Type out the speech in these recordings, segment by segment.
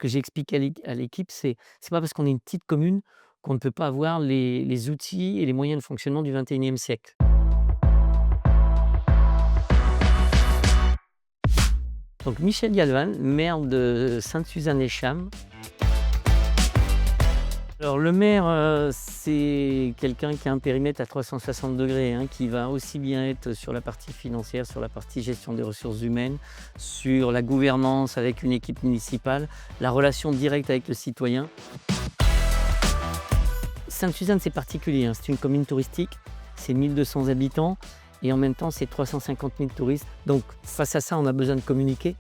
que j'ai expliqué à l'équipe, c'est pas parce qu'on est une petite commune qu'on ne peut pas avoir les outils et les moyens de fonctionnement du 21e siècle. Donc Michel Galvan, maire de Sainte-Suzanne-et-Cham. Alors le maire, c'est quelqu'un qui a un périmètre à 360 hein, qui va aussi bien être sur la partie financière, sur la partie gestion des ressources humaines, sur la gouvernance avec une équipe municipale, la relation directe avec le citoyen. Sainte-Suzanne, c'est particulier, hein, c'est une commune touristique, c'est 1200 habitants et en même temps, c'est 350 000 touristes. Donc face à ça, on a besoin de communiquer.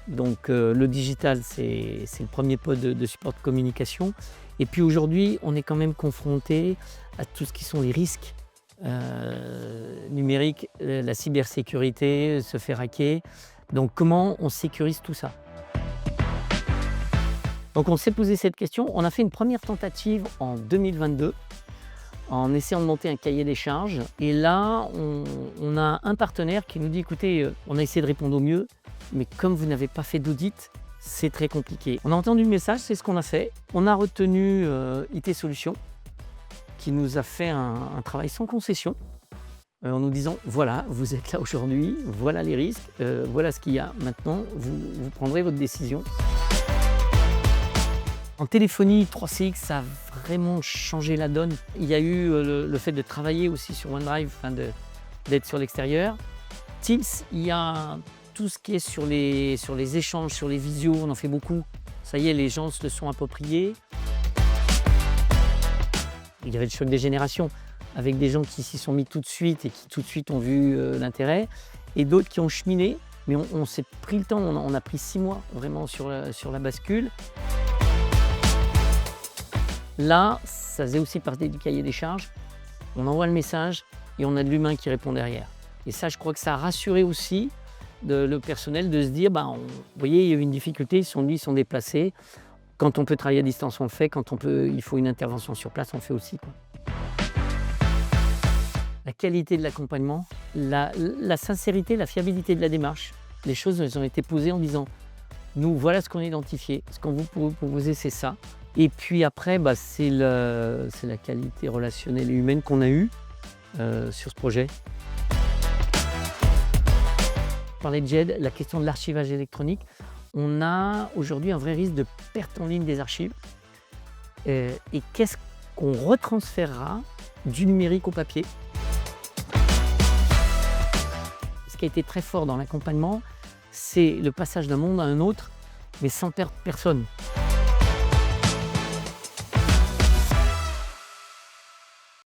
Donc le digital, c'est le premier pot de support de communication. Et puis aujourd'hui, on est quand même confronté à tout ce qui sont les risques numériques, la cybersécurité, se faire hacker. Donc comment on sécurise tout ça? Donc on s'est posé cette question. On a fait une première tentative en 2022 en essayant de monter un cahier des charges. Et là, on a un partenaire qui nous dit, écoutez, on a essayé de répondre au mieux, mais comme vous n'avez pas fait d'audit, c'est très compliqué. On a entendu le message, c'est ce qu'on a fait. On a retenu IT Solutions, qui nous a fait un travail sans concession, en nous disant, voilà, vous êtes là aujourd'hui, voilà les risques, voilà ce qu'il y a. Maintenant, vous prendrez votre décision. En téléphonie, 3CX, ça a vraiment changé la donne. Il y a eu le fait de travailler aussi sur OneDrive, d'être sur l'extérieur. Teams, il y a tout ce qui est sur les échanges, sur les visios, on en fait beaucoup. Ça y est, les gens se le sont appropriés. Il y avait le choc des générations, avec des gens qui s'y sont mis tout de suite et qui tout de suite ont vu l'intérêt, et d'autres qui ont cheminé, mais on s'est pris le temps, on a pris 6 mois vraiment sur la bascule. Là, ça faisait aussi partie du cahier des charges. On envoie le message et on a de l'humain qui répond derrière. Et ça, je crois que ça a rassuré aussi le personnel de se dire, vous voyez, il y a eu une difficulté, ils sont déplacés. Quand on peut travailler à distance, on le fait. Quand il faut une intervention sur place, on le fait aussi, quoi. La qualité de l'accompagnement, la sincérité, la fiabilité de la démarche. Les choses, elles ont été posées en disant, nous, voilà ce qu'on a identifié. Ce qu'on vous propose, c'est ça. Et puis après, c'est la qualité relationnelle et humaine qu'on a eue sur ce projet. On parlait de GED, la question de l'archivage électronique. On a aujourd'hui un vrai risque de perte en ligne des archives. Et qu'est-ce qu'on retransférera du numérique au papier? Ce qui a été très fort dans l'accompagnement, c'est le passage d'un monde à un autre, mais sans perdre personne.